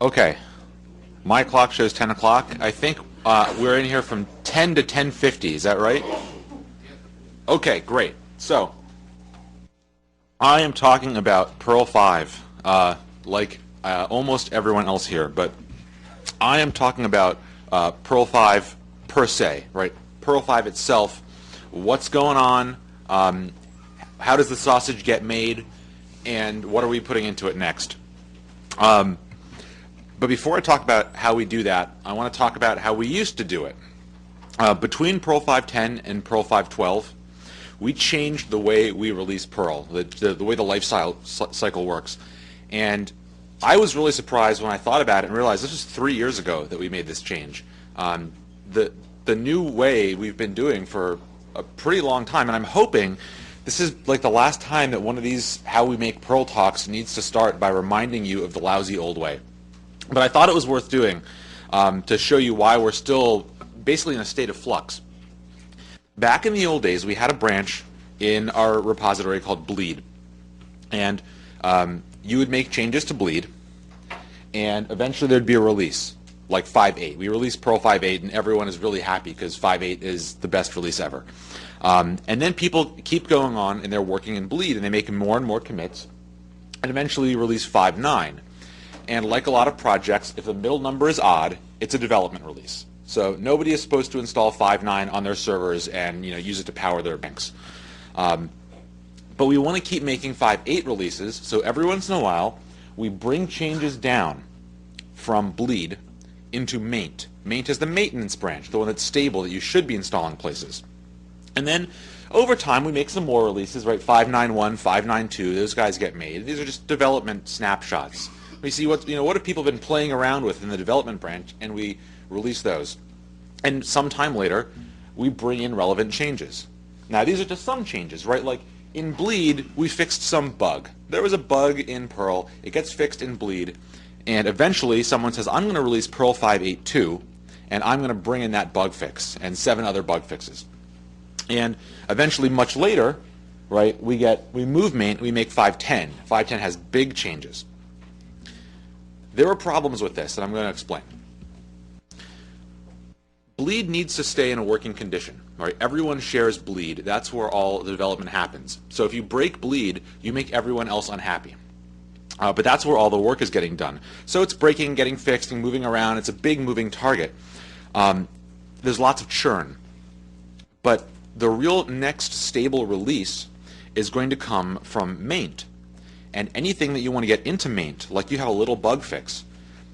Okay, my clock shows 10 o'clock. I think we're in here from 10 to 10:50. Is that right? Okay, great. So, I am talking about Perl 5, like almost everyone else here, but I am talking about Perl 5 per se, right? Perl 5 itself, what's going on, how does the sausage get made, and what are we putting into it next? But before I talk about how we do that, I want to talk about how we used to do it. Between Perl 5.10 and Perl 5.12, we changed the way we release Perl, the way the life cycle works. And I was really surprised when I thought about it and realized this was 3 years ago that we made this change. The new way we've been doing for a pretty long time, and I'm hoping this is like the last time that one of these How We Make Perl talks needs to start by reminding you of the lousy old way. But I thought it was worth doing to show you why we're still basically in a state of flux. Back in the old days, we had a branch in our repository called Blead. And you would make changes to Blead, and eventually there'd be a release, like 5.8. We released Perl 5.8, and everyone is really happy because 5.8 is the best release ever. And then people keep going on, and they're working in Bleed, and they make more and more commits, and eventually release 5.9. And like a lot of projects, if the middle number is odd, it's a development release. So nobody is supposed to install 5.9 on their servers and use it to power their banks. But we want to keep making 5.8 releases, so every once in a while we bring changes down from Bleed into Maint. Maint is the maintenance branch, the one that's stable that you should be installing places. And then over time we make some more releases, right? 5.9.1, 5.9.2, those guys get made. These are just development snapshots. We see what have people been playing around with in the development branch, and we release those. And sometime later, we bring in relevant changes. Now, these are just some changes, right? Like in Bleed, we fixed some bug. There was a bug in Perl. It gets fixed in Bleed, and eventually someone says, I'm going to release Perl 5.8.2, and I'm going to bring in that bug fix and 7 other bug fixes. And eventually, much later, right, we move Maint, we make 5.10. 5.10 has big changes. There are problems with this, and I'm going to explain. Bleed needs to stay in a working condition. Right? Everyone shares Bleed. That's where all the development happens. So if you break Bleed, you make everyone else unhappy. But that's where all the work is getting done. So it's breaking, getting fixed, and moving around. It's a big moving target. There's lots of churn. But the real next stable release is going to come from Maint. And anything that you want to get into Maint, like you have a little bug fix,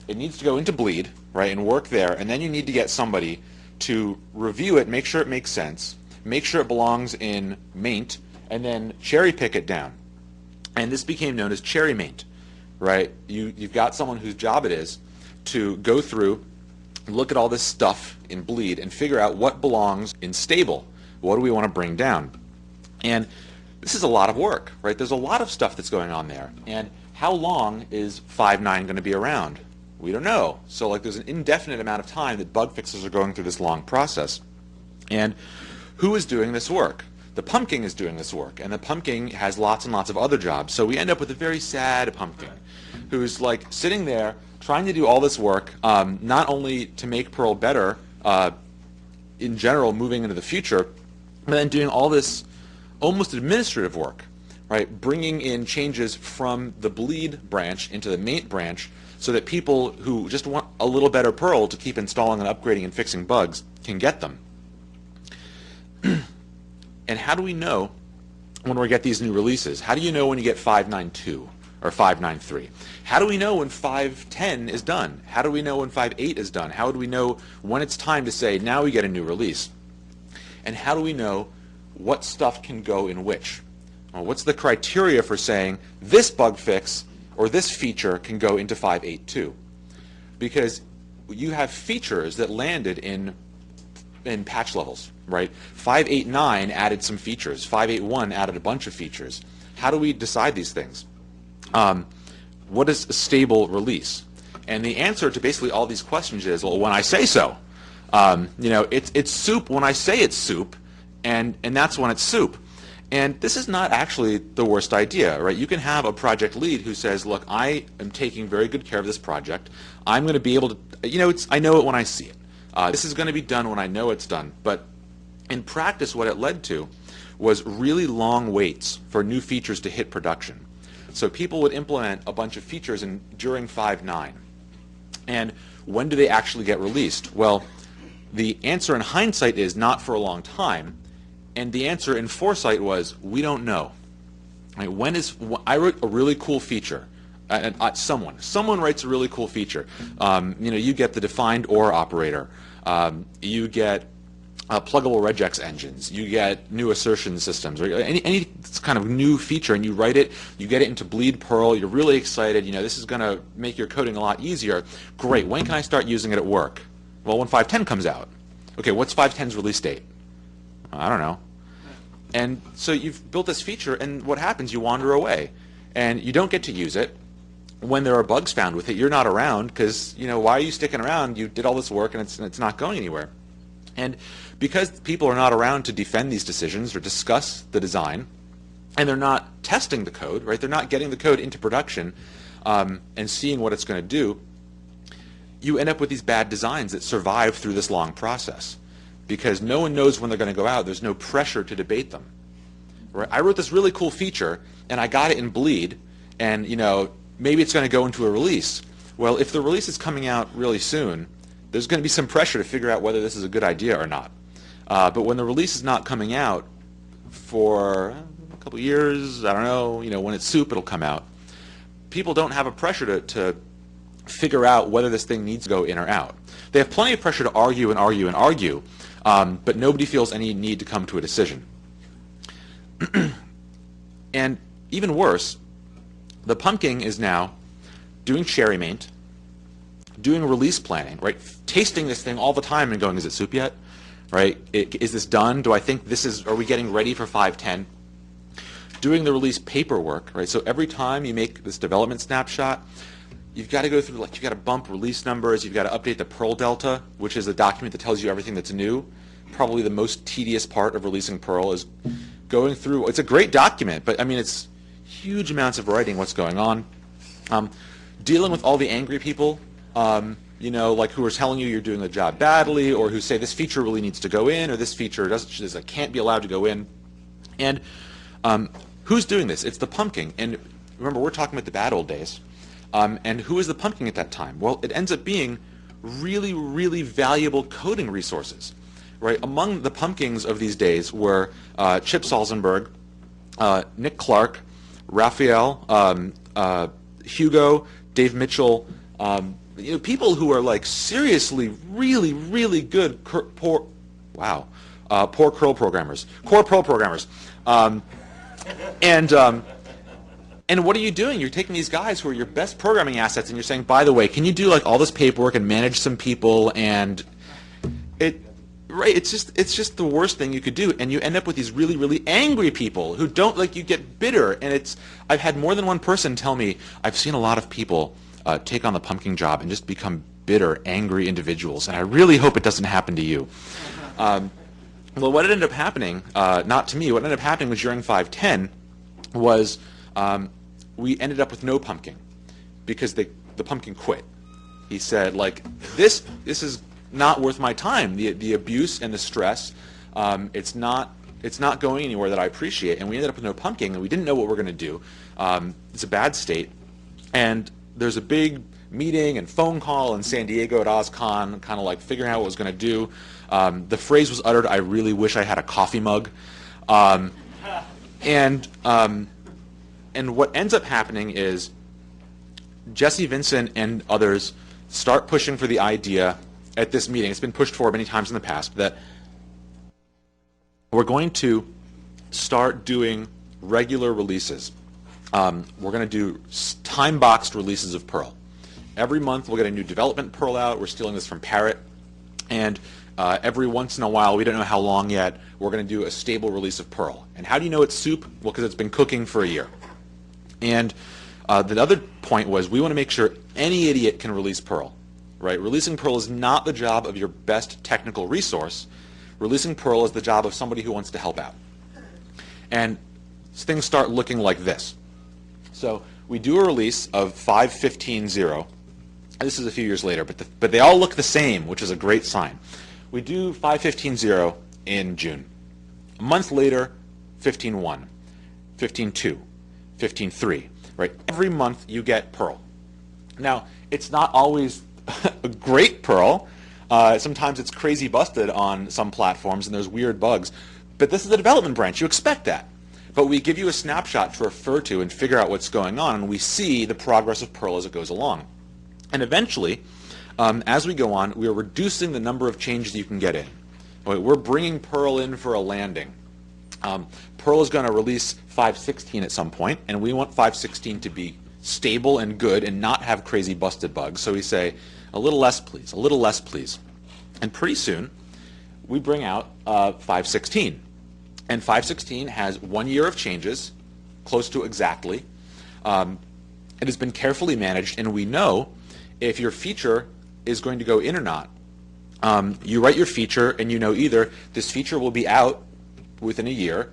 it needs to go into Bleed, right, and work there, and then you need to get somebody to review it, make sure it makes sense, make sure it belongs in Maint, and then cherry pick it down. And this became known as Cherrymaint, right? You've got someone whose job it is to go through, look at all this stuff in Bleed, and figure out what belongs in stable. What do we want to bring down? And this is a lot of work, right? There's a lot of stuff that's going on there. And how long is 5.9 going to be around? We don't know. So there's an indefinite amount of time that bug fixers are going through this long process. And who is doing this work? The Pumpking is doing this work, and the Pumpking has lots and lots of other jobs. So we end up with a very sad Pumpking who's sitting there trying to do all this work, not only to make Perl better in general moving into the future, but then doing all this almost administrative work, right? Bringing in changes from the Bleed branch into the Maint branch so that people who just want a little better Perl to keep installing and upgrading and fixing bugs can get them. And how do we know when we get these new releases? How do you know when you get 5.9.2 or 5.9.3? How do we know when 5.10 is done? How do we know when 5.8 is done? How do we know when it's time to say, now we get a new release? And how do we know what stuff can go in which? Well, what's the criteria for saying this bug fix or this feature can go into 5.8.2? Because you have features that landed in patch levels, right? 5.8.9 added some features. 5.8.1 added a bunch of features. How do we decide these things? What is a stable release? And the answer to basically all these questions is, well, when I say so. It's soup when I say it's soup, and that's when it's soup. And this is not actually the worst idea, right? You can have a project lead who says, look, I am taking very good care of this project. I'm going to be able to, I know it when I see it. This is going to be done when I know it's done. But in practice, what it led to was really long waits for new features to hit production. So people would implement a bunch of features during 5.9. And when do they actually get released? Well, the answer in hindsight is not for a long time. And the answer in foresight was, we don't know. Right? I wrote a really cool feature. Someone writes a really cool feature. You get the defined OR operator. You get pluggable regex engines. You get new assertion systems. Or any kind of new feature, and you write it. You get it into Bleed Perl. You're really excited. This is going to make your coding a lot easier. Great. When can I start using it at work? Well, when 5.10 comes out. Okay, what's 5.10's release date? I don't know. And so you've built this feature, and what happens? You wander away, and you don't get to use it. When there are bugs found with it, you're not around because, why are you sticking around? You did all this work, and it's not going anywhere. And because people are not around to defend these decisions or discuss the design, and they're not testing the code, right? They're not getting the code into production and seeing what it's going to do, you end up with these bad designs that survive through this long process. Because no one knows when they're going to go out. There's no pressure to debate them. Right? I wrote this really cool feature, and I got it in Bleed, and maybe it's going to go into a release. Well, if the release is coming out really soon, there's going to be some pressure to figure out whether this is a good idea or not. But when the release is not coming out for a couple years, I don't know, when it's soup, it'll come out. People don't have a pressure to figure out whether this thing needs to go in or out. They have plenty of pressure to argue and argue and argue. But nobody feels any need to come to a decision. And even worse, the Pumpking is now doing Cherrymaint, doing release planning, right? Tasting this thing all the time and going, is it soup yet? Right? Is this done? Do I think are we getting ready for 5.10? Doing the release paperwork, right? So every time you make this development snapshot, you've got to go through, you've got to bump release numbers, you've got to update the Perl Delta, which is a document that tells you everything that's new. Probably the most tedious part of releasing Perl is going through, it's a great document, but it's huge amounts of writing what's going on. Dealing with all the angry people, who are telling you you're doing the job badly, or who say this feature really needs to go in, or this feature can't be allowed to go in. And who's doing this? It's the Pumpking. And remember, we're talking about the bad old days. And who is the Pumpking at that time? Well, it ends up being really, really valuable coding resources. Right? Among the Pumpkins of these days were Chip Salzenberg, Nick Clark, Raphael, Hugo, Dave Mitchell, people who are seriously really, really good core Perl programmers. And what are you doing? You're taking these guys who are your best programming assets, and you're saying, by the way, can you do all this paperwork and manage some people? And it's just the worst thing you could do, and you end up with these really, really angry people who don't you get bitter. And I've had more than one person tell me, I've seen a lot of people take on the Pumpkin job and just become bitter, angry individuals, and I really hope it doesn't happen to you. Well, what ended up happening, not to me, what ended up happening was during 5.10 was we ended up with no Pumpkin because the Pumpkin quit. He said, this is not worth my time. The abuse and the stress, it's not going anywhere that I appreciate. And we ended up with no Pumpkin, and we didn't know what we're going to do. It's a bad state. And there's a big meeting and phone call in San Diego at OzCon, kind of figuring out what was going to do. The phrase was uttered, I really wish I had a coffee mug. And what ends up happening is Jesse Vincent and others start pushing for the idea at this meeting. It's been pushed for many times in the past that we're going to start doing regular releases. We're going to do time-boxed releases of Perl. Every month we'll get a new development Perl out. We're stealing this from Parrot. And every once in a while, we don't know how long yet, we're going to do a stable release of Perl. And how do you know it's soup? Well, because it's been cooking for a year. And the other point was we want to make sure any idiot can release Perl. Right? Releasing Perl is not the job of your best technical resource. Releasing Perl is the job of somebody who wants to help out. and things start looking like this. So we do a release of 5.15.0. This is a few years later, but they all look the same, which is a great sign. We do 5.15.0 in June. A month later, 15.1, 15.2, 15.3, right? Every month you get Perl. Now, it's not always a great Perl. Sometimes it's crazy busted on some platforms and there's weird bugs. But this is the development branch. You expect that. But we give you a snapshot to refer to and figure out what's going on, and we see the progress of Perl as it goes along. And eventually, as we go on, we are reducing the number of changes you can get in. We're bringing Perl in for a landing. Perl is going to release 5.16 at some point, and we want 5.16 to be stable and good and not have crazy busted bugs. So we say, a little less please, a little less please. And pretty soon, we bring out 5.16. And 5.16 has 1 year of changes, close to exactly. It has been carefully managed, and we know if your feature is going to go in or not. You write your feature, and you know either this feature will be out within a year,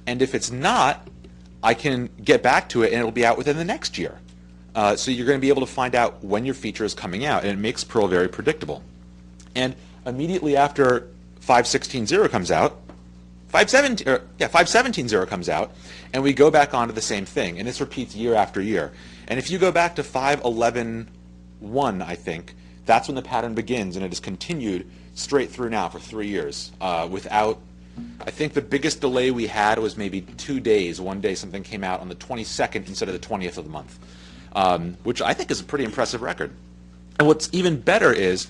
and if it's not, I can get back to it, and it'll be out within the next year. So you're going to be able to find out when your feature is coming out, and it makes Perl very predictable. And immediately after 5.16.0 comes out, 5.17.0 comes out, and we go back onto the same thing, and this repeats year after year. And if you go back to 5.11.1, I think, that's when the pattern begins, and it has continued straight through now for 3 years without, I think the biggest delay we had was maybe 2 days. One day something came out on the 22nd instead of the 20th of the month, which I think is a pretty impressive record. And what's even better is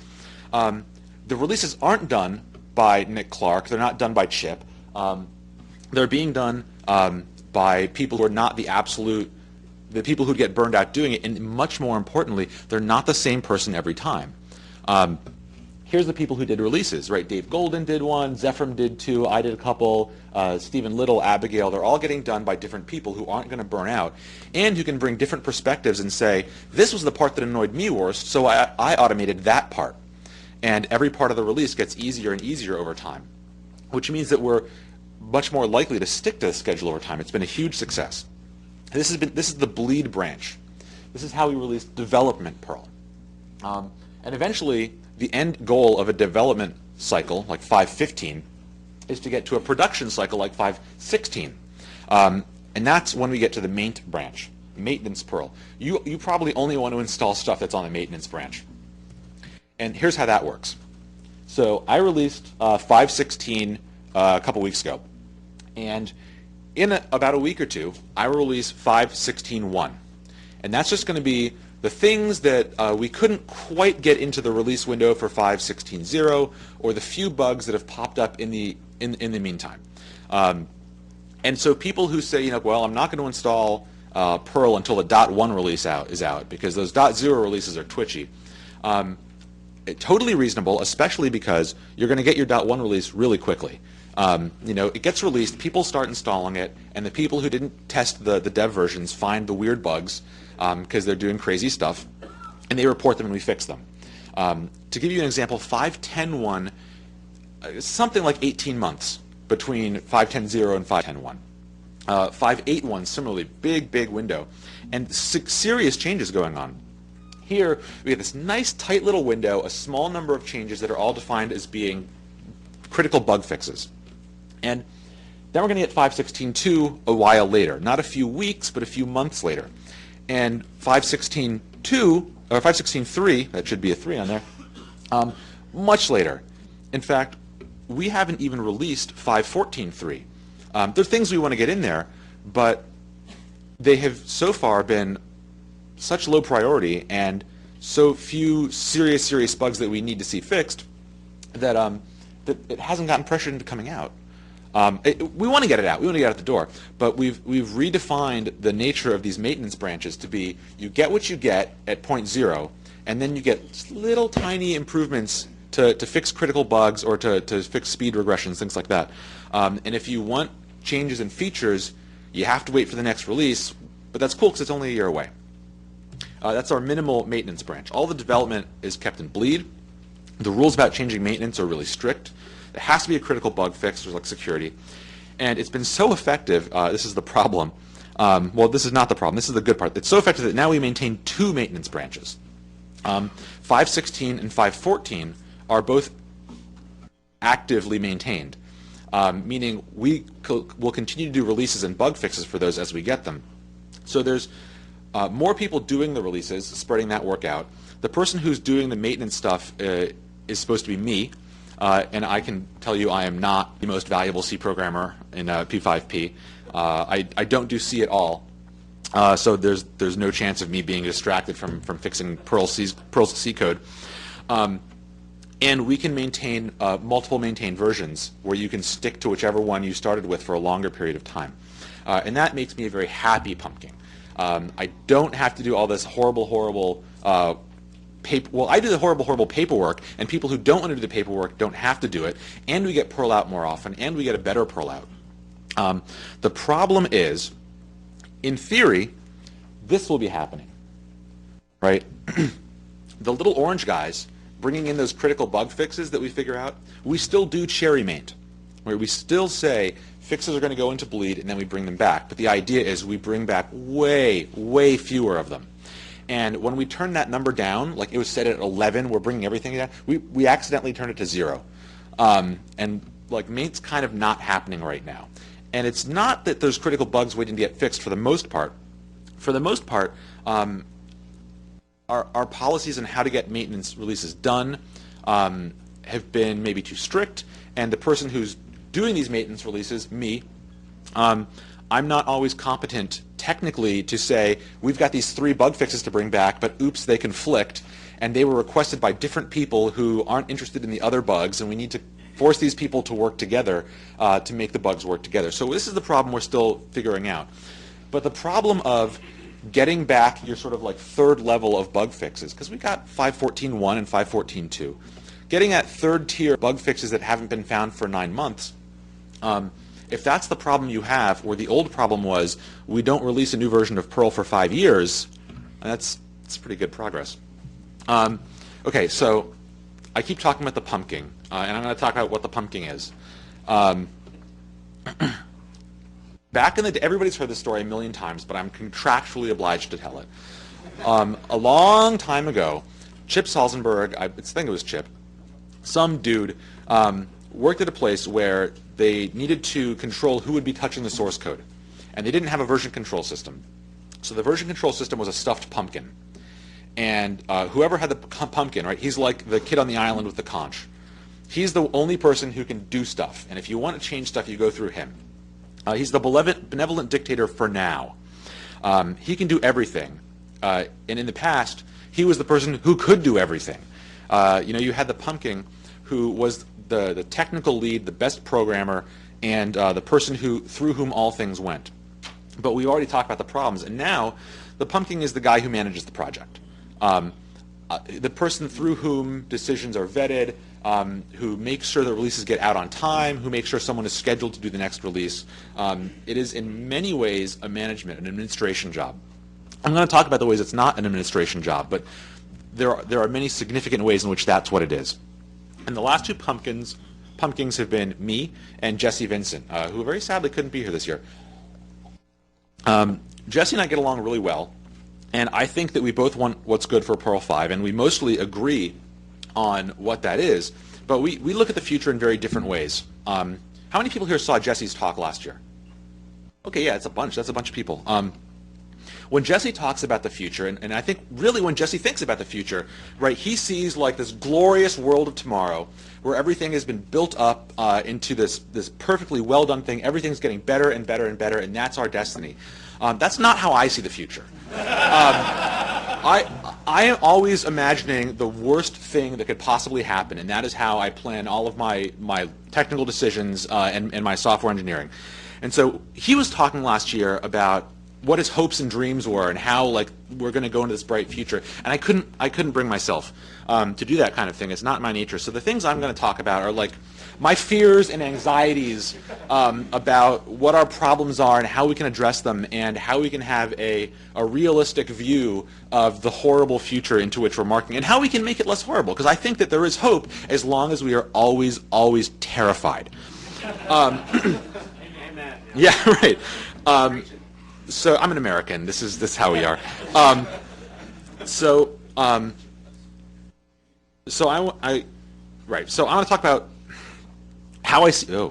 the releases aren't done by Nick Clark. They're not done by Chip. They're being done by people who are not the people who get burned out doing it, and much more importantly, they're not the same person every time. Here's the people who did releases, right? Dave Golden did one, Zephram did two, I did a couple, Stephen Little, Abigail, they're all getting done by different people who aren't going to burn out, and who can bring different perspectives and say, this was the part that annoyed me worst, so I automated that part. And every part of the release gets easier and easier over time, which means that we're much more likely to stick to the schedule over time. It's been a huge success. This is the Bleed branch. This is how we release development Perl. And eventually, the end goal of a development cycle, like 5.15, is to get to a production cycle like 5.16. And that's when we get to the Maint branch, maintenance Perl. You probably only want to install stuff that's on the maintenance branch. And here's how that works. So I released 5.16 a couple weeks ago. And in about a week or two, I will release 5.16.1. And that's just going to be the things that we couldn't quite get into the release window for 5.16.0, or the few bugs that have popped up in the meantime. And so people who say, well, I'm not going to install Perl until the .1 release is out because those .0 releases are twitchy. Totally reasonable, especially because you're going to get your .1 release really quickly. It gets released, people start installing it, and the people who didn't test the dev versions find the weird bugs because they're doing crazy stuff, and they report them and we fix them. To give you an example, 5.10.1, something like 18 months between 5.10.0 and 5.10.1. 5.8.1, similarly, big window, and serious changes going on. Here, we have this nice tight little window, a small number of changes that are all defined as being critical bug fixes. And then we're going to get 5.16.2 a while later, not a few weeks, but a few months later. And 5.16.2, or 5.16.3, that should be a 3 on there, much later. In fact, we haven't even released 5.14.3. There are things we want to get in there, but they have so far been such low priority and so few serious bugs that we need to see fixed that that it hasn't gotten pressured into coming out. We want to get it out. We want to get it out the door. But we've redefined the nature of these maintenance branches to be you get what you get at point 0, and then you get little tiny improvements to fix critical bugs or to fix speed regressions, things like that. And if you want changes in features, you have to wait for the next release. But that's cool because it's only a year away. That's our minimal maintenance branch. All the development is kept in Bleed. The rules about changing maintenance are really strict. There has to be a critical bug fix, like security. And it's been so effective, this is the problem. Well, this is not the problem, this is the good part. It's so effective that now we maintain 2 maintenance branches. 5.16 and 5.14 are both actively maintained, meaning we will continue to do releases and bug fixes for those as we get them. So there's more people doing the releases, spreading that work out. The person who's doing the maintenance stuff is supposed to be me, and I can tell you I am not the most valuable C programmer in P5P. I don't do C at all, so there's no chance of me being distracted from fixing Perl's C code. And we can maintain multiple maintained versions where you can stick to whichever one you started with for a longer period of time. And that makes me a very happy Pumpkin. I don't have to do all this horrible well, I do the horrible paperwork, and people who don't want to do the paperwork don't have to do it, and we get Perl out more often, and we get a better Perl out. The problem is, in theory, this will be happening, right? The little orange guys bringing in those critical bug fixes that we figure out, we still do Cherrymaint, where we still say fixes are going to go into Bleed, and then we bring them back. But the idea is we bring back way fewer of them. And when we turn that number down, like it was set at 11, we're bringing everything down, we accidentally turned it to 0. And like Maint's kind of not happening right now. And it's not that there's critical bugs waiting to get fixed for the most part. For the most part, our policies on how to get maintenance releases done have been maybe too strict, and the person who's doing these maintenance releases, me, I'm not always competent technically to say, we've got these 3 bug fixes to bring back, but oops, they conflict, and they were requested by different people who aren't interested in the other bugs, and we need to force these people to work together to make the bugs work together. So this is the problem we're still figuring out. But the problem of getting back your sort of like 3rd level of bug fixes, because we got 5.14.1 and 5.14.2, getting at 3rd tier bug fixes that haven't been found for 9 months, if that's the problem you have, or the old problem was we don't release a new version of Perl for 5 years, that's pretty good progress. Okay, so I keep talking about the Pumpking, and I'm going to talk about what the Pumpking is. Back in the day, everybody's heard this story a million times, but I'm contractually obliged to tell it. A long time ago, Chip Salzenberg, I think it was Chip, some dude, worked at a place where they needed to control who would be touching the source code. And they didn't have a version control system. So the version control system was a stuffed pumpkin. And whoever had the pumpkin, right, he's like the kid on the island with the conch. He's the only person who can do stuff. And if you want to change stuff, you go through him. He's the benevolent dictator for now. He can do everything. And in the past, he was the person who could do everything. You had the Pumpkin, who was the technical lead, the best programmer, and the person through whom all things went. But we already talked about the problems, and now the Pumpkin is the guy who manages the project. The person through whom decisions are vetted, who makes sure the releases get out on time, who makes sure someone is scheduled to do the next release. It is in many ways a management, an administration job. I'm going to talk about the ways it's not an administration job, but there are many significant ways in which that's what it is. And the last 2 Pumpkins have been me and Jesse Vincent, who very sadly couldn't be here this year. Jesse and I get along really well, and I think that we both want what's good for Perl 5, and we mostly agree on what that is, but we look at the future in very different ways. How many people here saw Jesse's talk last year? Okay, yeah, it's a bunch. That's a bunch of people. When Jesse talks about the future, and I think really when Jesse thinks about the future, right, he sees like this glorious world of tomorrow where everything has been built up into this perfectly well done thing. Everything's getting better and better and better, and that's our destiny. That's not how I see the future. I am always imagining the worst thing that could possibly happen, and that is how I plan all of my technical decisions and my software engineering. And so he was talking last year about what his hopes and dreams were, and how like we're going to go into this bright future. And I couldn't bring myself to do that kind of thing. It's not my nature. So the things I'm going to talk about are like my fears and anxieties about what our problems are and how we can address them, and how we can have a realistic view of the horrible future into which we're marking, and how we can make it less horrible. Because I think that there is hope as long as we are always terrified. Yeah, right. So I'm an American. This is how we are. So right. So I want to talk about how I see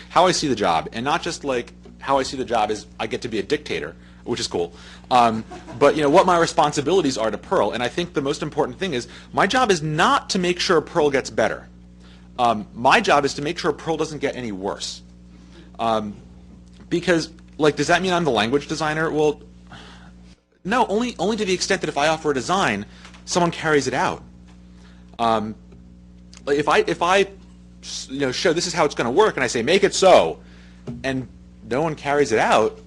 how I see the job, and not just like how I see the job is I get to be a dictator, which is cool. But what my responsibilities are to Perl, and I think the most important thing is my job is not to make sure Perl gets better. My job is to make sure Perl doesn't get any worse. Because, like, does that mean I'm the language designer? Well, no, only to the extent that if I offer a design, someone carries it out. If I show this is how it's going to work, and I say make it so, and no one carries it out,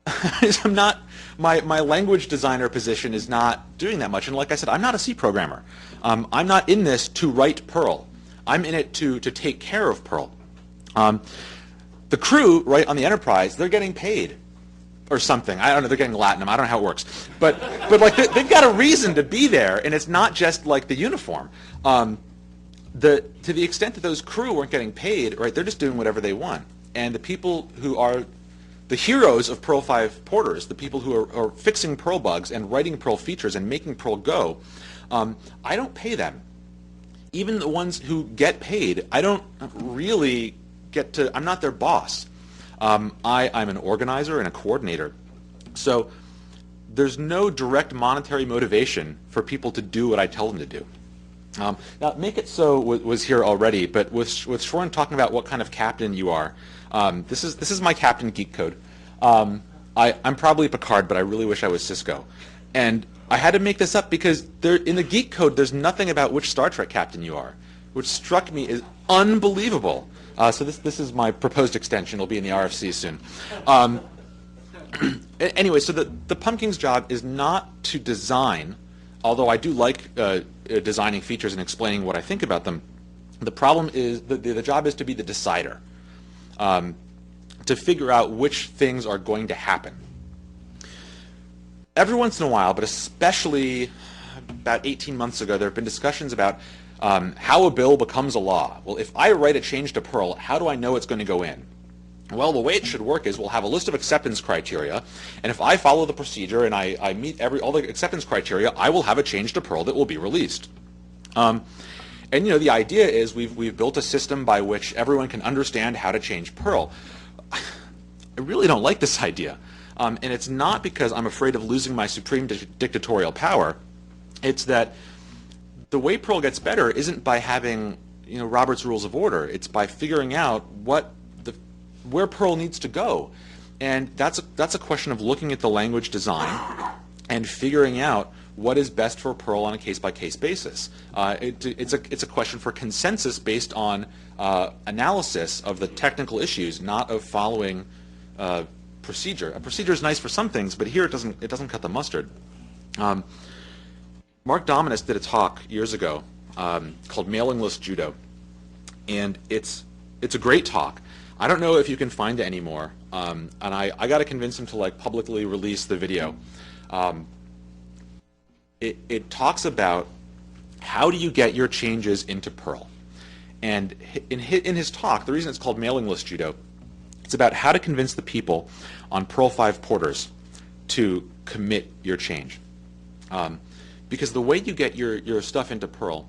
I'm not. My language designer position is not doing that much. And like I said, I'm not a C programmer. I'm not in this to write Perl. I'm in it to take care of Perl. The crew, right, on the Enterprise, they're getting paid or something. I don't know, they're getting Latinum. I don't know how it works. But like they've got a reason to be there, and it's not just like the uniform. To the extent that those crew weren't getting paid, right, they're just doing whatever they want. And the people who are the heroes of Perl 5 porters, the people who are fixing Perl bugs and writing Perl features and making Perl go, I don't pay them. Even the ones who get paid, I don't really get to, I'm not their boss. I'm an organizer and a coordinator. So there's no direct monetary motivation for people to do what I tell them to do. Now, Make It So was here already, but with Shorn talking about what kind of captain you are, this is my captain geek code. I'm probably Picard, but I really wish I was Cisco. And I had to make this up because in the geek code, there's nothing about which Star Trek captain you are, which struck me as unbelievable. So this is my proposed extension. It'll be in the RFC soon. Anyway, so the Pumpking's job is not to design, although I do like designing features and explaining what I think about them. The problem is the job is to be the decider, to figure out which things are going to happen. Every once in a while, but especially about 18 months ago, there have been discussions about how a bill becomes a law. Well, if I write a change to Perl, how do I know it's going to go in? Well, the way it should work is we'll have a list of acceptance criteria, and if I follow the procedure and I meet all the acceptance criteria, I will have a change to Perl that will be released. And the idea is we've built a system by which everyone can understand how to change Perl. I really don't like this idea. And it's not because I'm afraid of losing my supreme dictatorial power. It's that the way Perl gets better isn't by having Robert's Rules of Order. It's by figuring out where Perl needs to go. And that's a question of looking at the language design and figuring out what is best for Perl on a case-by-case basis. It's a question for consensus based on analysis of the technical issues, not of following procedure. A procedure is nice for some things, but here it doesn't cut the mustard. Mark Dominus did a talk years ago called Mailing List Judo, and it's a great talk. I don't know if you can find it anymore, and I got to convince him to publicly release the video. It talks about how do you get your changes into Perl, and in his talk, the reason it's called Mailing List Judo, it's about how to convince the people on Perl 5 porters to commit your change. Because the way you get your stuff into Perl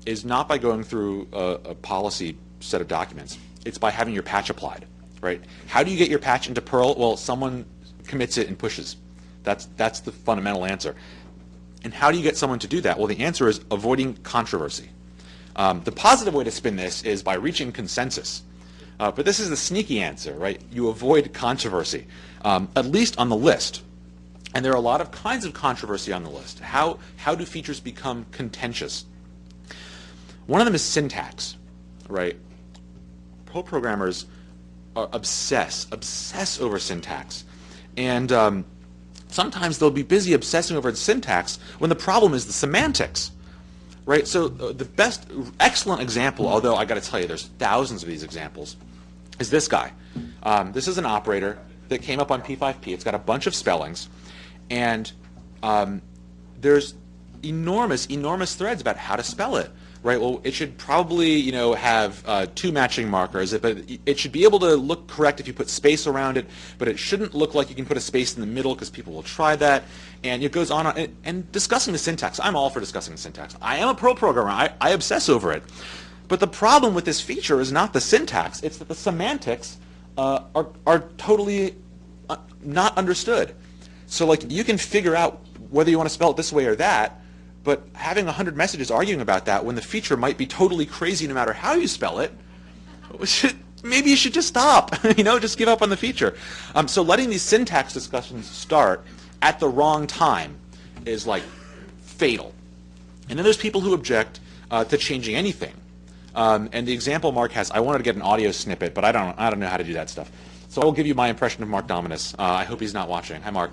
is not by going through a policy set of documents. It's by having your patch applied, right? How do you get your patch into Perl? Well, someone commits it and pushes. That's the fundamental answer. And how do you get someone to do that? Well, the answer is avoiding controversy. The positive way to spin this is by reaching consensus. But this is the sneaky answer, right? You avoid controversy, at least on the list. And there are a lot of kinds of controversy on the list. How do features become contentious? One of them is syntax, right? Perl programmers are obsess over syntax. And sometimes they'll be busy obsessing over syntax when the problem is the semantics, right? So the excellent example, although I got to tell you there's thousands of these examples, is this guy. This is an operator that came up on P5P. It's got a bunch of spellings. And there's enormous threads about how to spell it. right? Well, it should probably, have two matching markers, but it should be able to look correct if you put space around it, but it shouldn't look like you can put a space in the middle because people will try that. And it goes on, and discussing the syntax. I'm all for discussing the syntax. I am a Perl programmer. I obsess over it. But the problem with this feature is not the syntax. It's that the semantics are totally not understood. So like you can figure out whether you want to spell it this way or that, but having 100 messages arguing about that when the feature might be totally crazy no matter how you spell it, maybe you should just stop, just give up on the feature. So letting these syntax discussions start at the wrong time is like fatal. And then there's people who object to changing anything. And the example Mark has, I wanted to get an audio snippet, but I don't know how to do that stuff. So I will give you my impression of Mark Dominus. I hope he's not watching. Hi, Mark.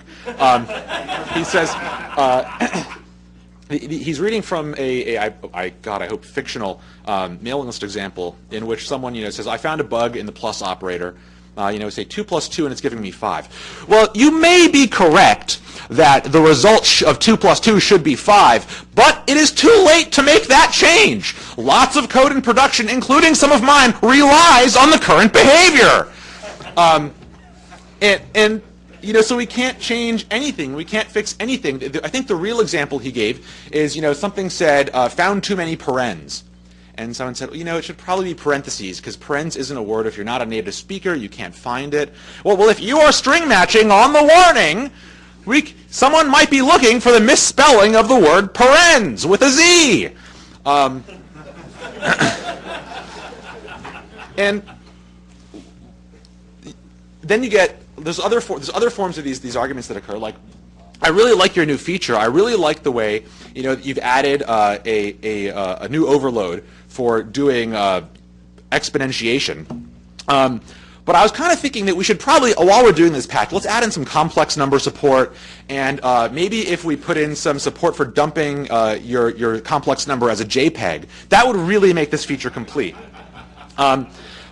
He says, he's reading from I hope fictional mailing list example in which someone says, I found a bug in the plus operator. Say 2 plus 2 and it's giving me 5. Well, you may be correct that the result of 2 plus 2 should be 5, but it is too late to make that change. Lots of code in production, including some of mine, relies on the current behavior. So we can't change anything. We can't fix anything. I think the real example he gave is, something said, found too many parens. And someone said, it should probably be parentheses, because parens isn't a word. If you're not a native speaker, you can't find it. Well, if you are string matching on the warning, someone might be looking for the misspelling of the word parens with a Z. And then you get, there's other forms of these arguments that occur, like, I really like your new feature. I really like the way you've added a new overload for doing exponentiation. But I was kind of thinking that we should probably, while we're doing this patch, let's add in some complex number support, and maybe if we put in some support for dumping your complex number as a JPEG, that would really make this feature complete.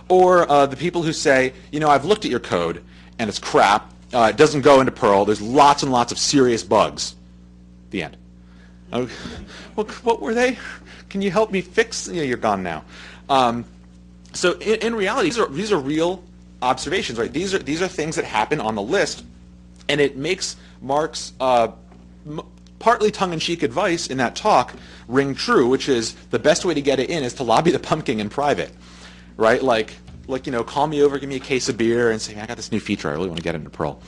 Or the people who say, I've looked at your code and it's crap. It doesn't go into Perl. There's lots and lots of serious bugs. The end. Well, what were they? Can you help me fix? You're gone now. So in reality, these are real observations, right? These are things that happen on the list, and it makes Mark's partly tongue-in-cheek advice in that talk ring true, which is the best way to get it in is to lobby the Pumpking in private, right? Like call me over, give me a case of beer, and say, man, I got this new feature. I really want to get into Perl.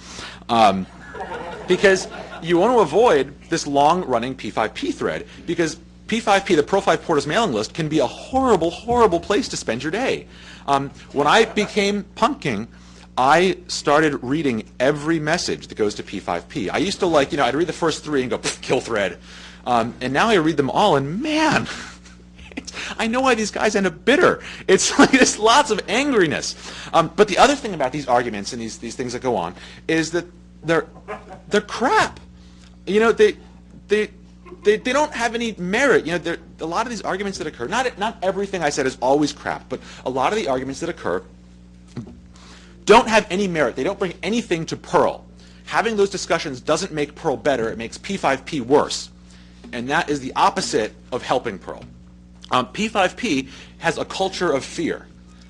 Because you want to avoid this long-running P5P thread, because P5P, the Perl 5 Porters mailing list, can be a horrible, horrible place to spend your day. When I became Pumpking, I started reading every message that goes to P5P. I used to I'd read the first 3 and go, kill thread. And now I read them all, and man, I know why these guys end up bitter. It's like there's lots of angriness. But the other thing about these arguments and these things that go on is that they're crap. They don't have any merit. A lot of these arguments that occur, not everything I said is always crap, but a lot of the arguments that occur don't have any merit. They don't bring anything to Perl. Having those discussions doesn't make Perl better. It makes P5P worse. And that is the opposite of helping Perl. P5P has a culture of fear.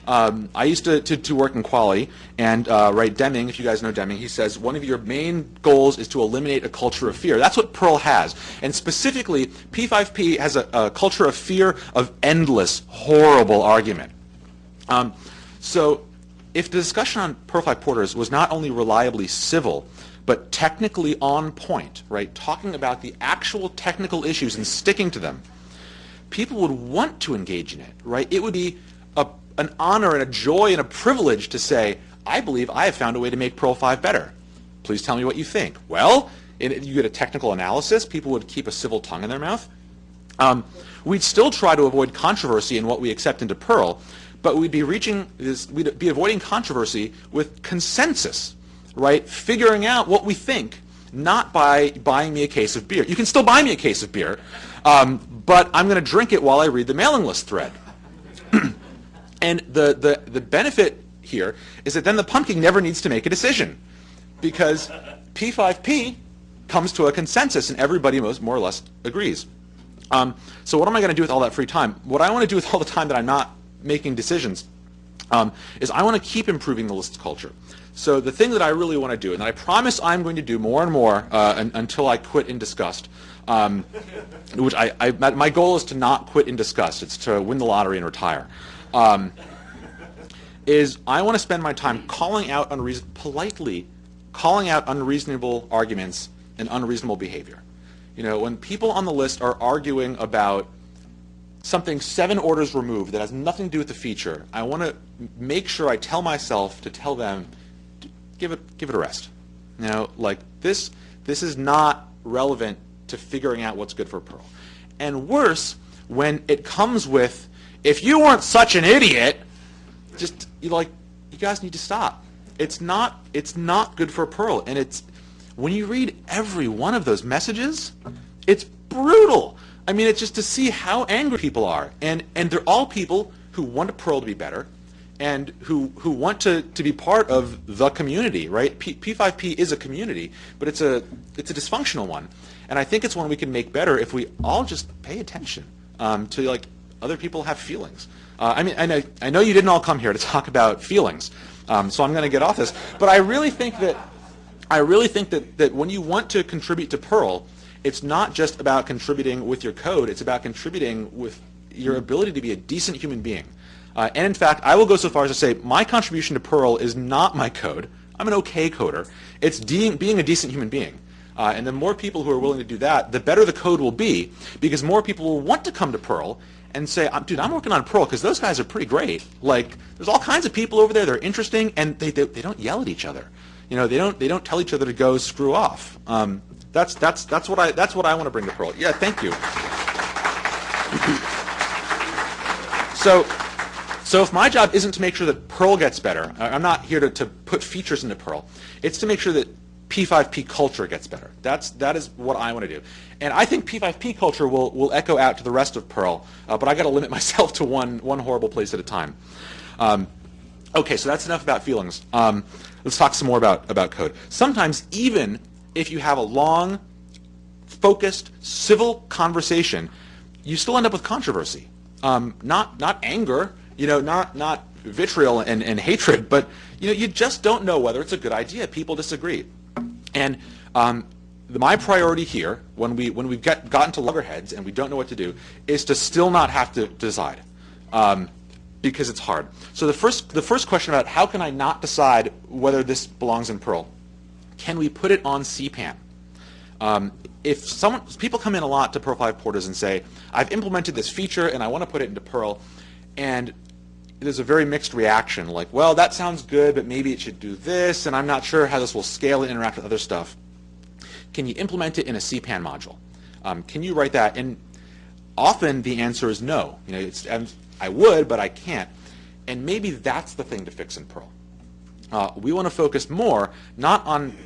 I used to work in quality, and Deming, if you guys know Deming, he says one of your main goals is to eliminate a culture of fear. That's what Perl has. And specifically, P5P has a culture of fear of endless, horrible argument. So if the discussion on Perl 5 Porters was not only reliably civil, but technically on point, right, talking about the actual technical issues and sticking to them, people would want to engage in it, right? It would be an honor and a joy and a privilege to say, I believe I have found a way to make Perl 5 better. Please tell me what you think. Well, you get a technical analysis. People would keep a civil tongue in their mouth. We'd still try to avoid controversy in what we accept into Perl, but we'd be avoiding controversy with consensus, right? Figuring out what we think, not by buying me a case of beer. You can still buy me a case of beer, but I'm going to drink it while I read the mailing list thread. And the benefit here is that then the Pumpking never needs to make a decision, because P5P comes to a consensus and everybody more or less agrees. So what am I going to do with all that free time? What I want to do with all the time that I'm not making decisions is I want to keep improving the lists culture. So the thing that I really want to do, and I promise I'm going to do more and more until I quit in disgust, which my goal is to not quit in disgust. It's to win the lottery and retire. Is I want to spend my time politely calling out unreasonable arguments and unreasonable behavior. You know, when people on the list are arguing about something 7 orders removed that has nothing to do with the feature, I want to make sure I tell myself to tell them, give it a rest. You know, like this is not relevant to figuring out what's good for Perl. And worse, when it comes with, if you weren't such an idiot, just you guys need to stop. It's not good for Perl, and it's when you read every one of those messages, it's brutal. I mean, it's just to see how angry people are, and they're all people who want Perl to be better, and who want to be part of the community, right? P5P is a community, but it's a dysfunctional one, and I think it's one we can make better if we all just pay attention to like other people have feelings. I mean, I know you didn't all come here to talk about feelings, so I'm going to get off this, but I really think that when you want to contribute to Perl, it's not just about contributing with your code, it's about contributing with your ability to be a decent human being. And in fact, I will go so far as to say my contribution to Perl is not my code. I'm an okay coder. It's being a decent human being. And the more people who are willing to do that, the better the code will be, because more people will want to come to Perl and say, dude, I'm working on Perl because those guys are pretty great. Like, there's all kinds of people over there that are interesting, and they don't yell at each other. You know, they don't tell each other to go screw off. That's what I want to bring to Perl. Yeah, thank you. So if my job isn't to make sure that Perl gets better, I'm not here to put features into Perl. It's to make sure that P5P culture gets better. That is what I want to do. And I think P5P culture will echo out to the rest of Perl, but I got to limit myself to one horrible place at a time. Okay, so that's enough about feelings. Let's talk some more about code. Sometimes even if you have a long, focused, civil conversation, you still end up with controversy. Not anger, you know, not vitriol and hatred, but you know, you just don't know whether it's a good idea. People disagree. And my priority here, when we've gotten to loggerheads and we don't know what to do, is to still not have to decide, because it's hard. So the first question about how can I not decide whether this belongs in Perl? Can we put it on CPAN? If people come in a lot to Perl 5 porters and say, I've implemented this feature and I want to put it into Perl, and there's a very mixed reaction, like, well, that sounds good, but maybe it should do this, and I'm not sure how this will scale and interact with other stuff. Can you implement it in a CPAN module? Can you write that? And often the answer is no. You know, I would, but I can't. And maybe that's the thing to fix in Perl. We want to focus more not on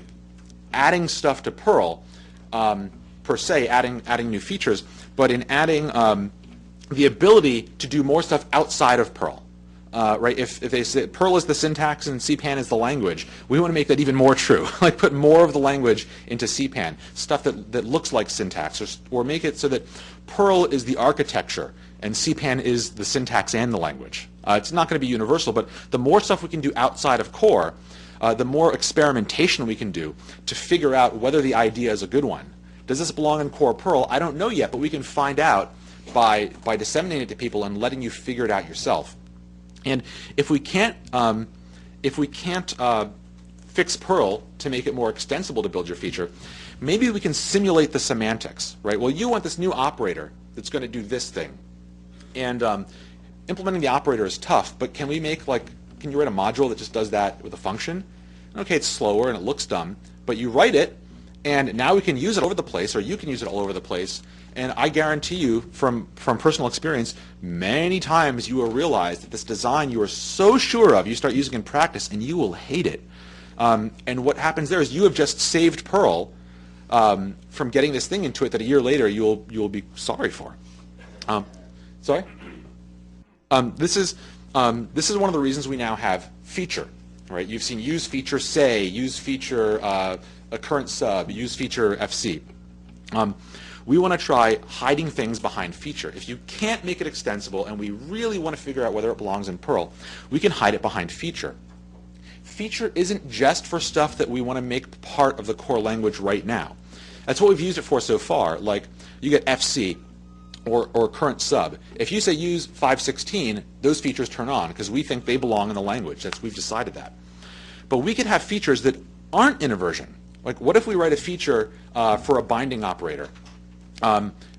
adding stuff to Perl, per se, adding new features, but in adding the ability to do more stuff outside of Perl. Right? If they say Perl is the syntax and CPAN is the language, we want to make that even more true. Like put more of the language into CPAN, stuff that looks like syntax, or make it so that Perl is the architecture and CPAN is the syntax and the language. It's not going to be universal, but the more stuff we can do outside of core, the more experimentation we can do to figure out whether the idea is a good one. Does this belong in core Perl? I don't know yet, but we can find out by disseminating it to people and letting you figure it out yourself. And if we can't fix Perl to make it more extensible to build your feature, maybe we can simulate the semantics, right? Well, you want this new operator that's going to do this thing, and implementing the operator is tough. But can we make can you write a module that just does that with a function? Okay, it's slower and it looks dumb, but you write it, and now we can use it all over the place, or you can use it all over the place. And I guarantee you, from personal experience, many times you will realize that this design you are so sure of, you start using in practice, and you will hate it. And what happens there is you have just saved Perl from getting this thing into it that a year later you will be sorry for. Sorry? This is one of the reasons we now have feature. Right? You've seen use feature say, use feature a current sub, use feature FC. We want to try hiding things behind feature. If you can't make it extensible and we really want to figure out whether it belongs in Perl, we can hide it behind feature. Feature isn't just for stuff that we want to make part of the core language right now. That's what we've used it for so far. Like, you get FC or current sub. If you say use 516, those features turn on because we think they belong in the language. We've decided that. But we can have features that aren't in a version. Like, what if we write a feature for a binding operator,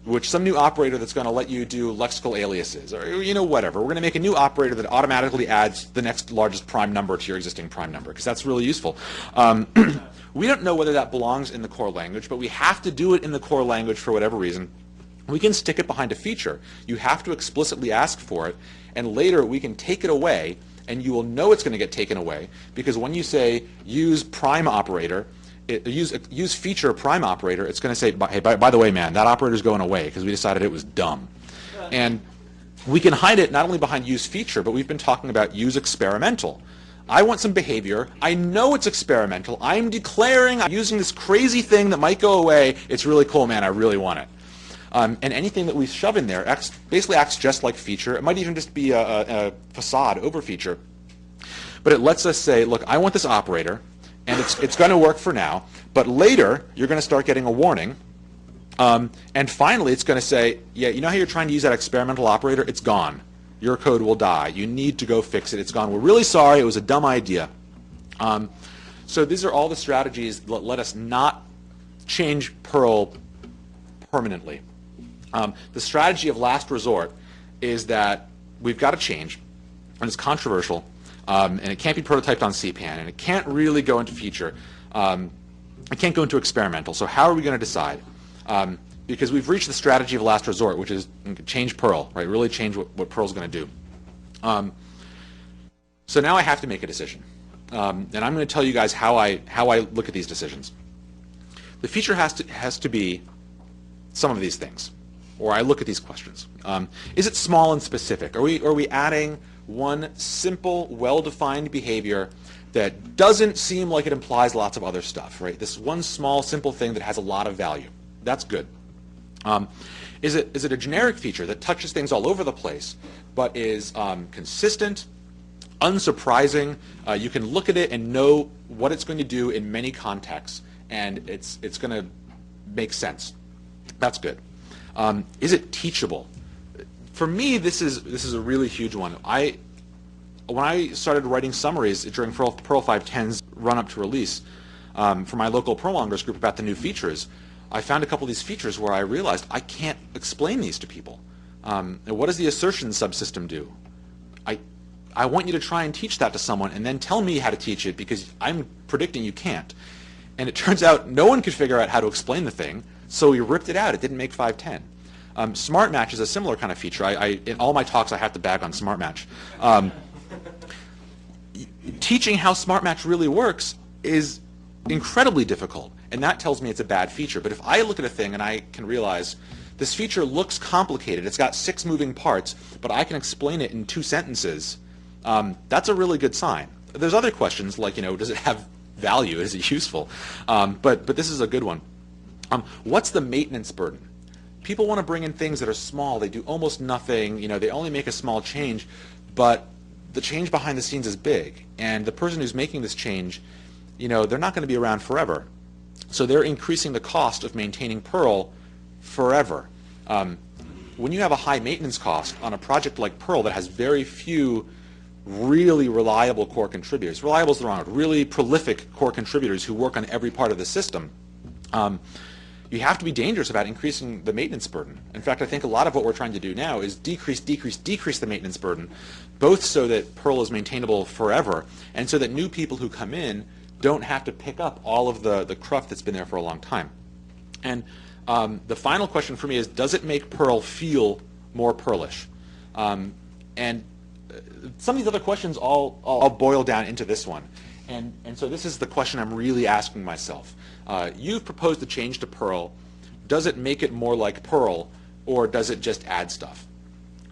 which some new operator that's going to let you do lexical aliases, or whatever. We're going to make a new operator that automatically adds the next largest prime number to your existing prime number, because that's really useful. We don't know whether that belongs in the core language, but we have to do it in the core language for whatever reason. We can stick it behind a feature. You have to explicitly ask for it, and later we can take it away, and you will know it's going to get taken away, because when you say use prime operator, use feature prime operator, it's going to say, hey, by the way, man, that operator's going away because we decided it was dumb. And we can hide it not only behind use feature, but we've been talking about use experimental. I want some behavior. I know it's experimental. I'm declaring I'm using this crazy thing that might go away. It's really cool, man. I really want it. And anything that we shove in there basically acts just like feature. It might even just be a facade over feature. But it lets us say, look, I want this operator, and it's going to work for now, but later you're going to start getting a warning. And finally it's going to say, yeah, you know how you're trying to use that experimental operator? It's gone. Your code will die. You need to go fix it. It's gone. We're really sorry. It was a dumb idea. So these are all the strategies that let us not change Perl permanently. The strategy of last resort is that we've got to change, and it's controversial, and it can't be prototyped on CPAN, and it can't really go into feature. It can't go into experimental. So how are we going to decide? Because we've reached the strategy of last resort, which is change Perl, right? Really change what Perl's going to do. So now I have to make a decision, and I'm going to tell you guys how I look at these decisions. The feature has to be some of these things, or I look at these questions. Is it small and specific? Are we adding one simple, well-defined behavior that doesn't seem like it implies lots of other stuff, right? This one small, simple thing that has a lot of value. That's good. Is it a generic feature that touches things all over the place, but is consistent, unsurprising? You can look at it and know what it's going to do in many contexts, and it's going to make sense. That's good. Is it teachable? For me, this is a really huge one. When I started writing summaries during Perl 5.10's run-up to release for my local Perlongers group about the new features, I found a couple of these features where I realized I can't explain these to people. What does the assertion subsystem do? I want you to try and teach that to someone and then tell me how to teach it, because I'm predicting you can't. And it turns out no one could figure out how to explain the thing, so we ripped it out. It didn't make 5.10. Smart Match is a similar kind of feature. In all my talks, I have to bag on Smart Match. Teaching how Smart Match really works is incredibly difficult, and that tells me it's a bad feature. But if I look at a thing and I can realize this feature looks complicated, it's got 6 moving parts, but I can explain it in 2 sentences, that's a really good sign. There's other questions like, does it have value? Is it useful? But this is a good one. What's the maintenance burden? People want to bring in things that are small. They do almost nothing. They only make a small change, but the change behind the scenes is big. And the person who's making this change, they're not going to be around forever. So they're increasing the cost of maintaining Perl forever. When you have a high maintenance cost on a project like Perl that has very few really reliable core contributors, reliable is the wrong word, really prolific core contributors who work on every part of the system, you have to be dangerous about increasing the maintenance burden. In fact, I think a lot of what we're trying to do now is decrease the maintenance burden, both so that Perl is maintainable forever and so that new people who come in don't have to pick up all of the cruft that's been there for a long time. And the final question for me is, does it make Perl feel more Perlish? And some of these other questions all boil down into this one. And so this is the question I'm really asking myself. You've proposed a change to Perl. Does it make it more like Perl, or does it just add stuff?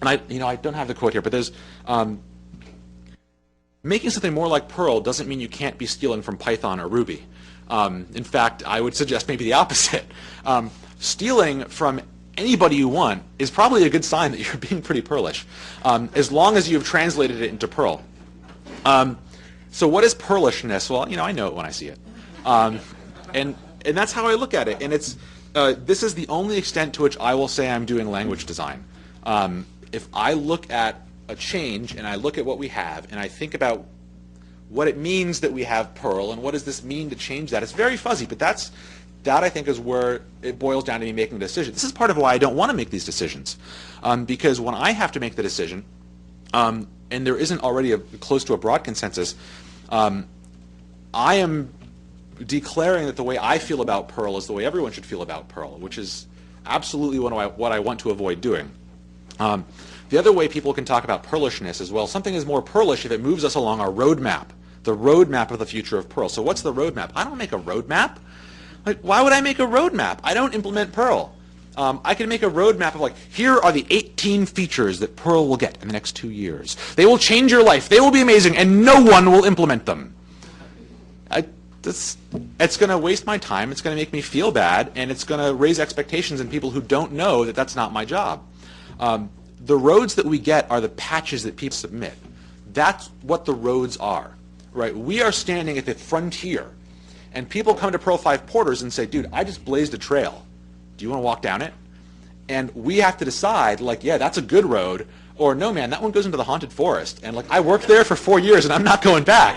And I don't have the quote here, but there's making something more like Perl doesn't mean you can't be stealing from Python or Ruby. In fact, I would suggest maybe the opposite. stealing from anybody you want is probably a good sign that you're being pretty Perlish, as long as you've translated it into Perl. So what is Perlishness? Well, I know it when I see it. And that's how I look at it. And it's this is the only extent to which I will say I'm doing language design. If I look at a change and I look at what we have and I think about what it means that we have Perl and what does this mean to change that, it's very fuzzy, but that I think is where it boils down to me making a decision. This is part of why I don't want to make these decisions, because when I have to make the decision, and there isn't already close to a broad consensus, I am declaring that the way I feel about Perl is the way everyone should feel about Perl, which is absolutely what I want to avoid doing. The other way people can talk about Perlishness is, well, something is more Perlish if it moves us along our roadmap, the roadmap of the future of Perl. So what's the roadmap? I don't make a roadmap. Like, why would I make a roadmap? I don't implement Perl. I can make a roadmap of like, here are the 18 features that Perl will get in the next 2 years. They will change your life. They will be amazing, and no one will implement them. It's going to waste my time. It's going to make me feel bad, and it's going to raise expectations in people who don't know that that's not my job. The roads that we get are the patches that people submit. That's what the roads are, right? We are standing at the frontier, and people come to Perl 5 porters and say, dude, I just blazed a trail. Do you want to walk down it? And we have to decide, like, yeah, that's a good road, or no, man, that one goes into the haunted forest, and like, I worked there for 4 years, and I'm not going back.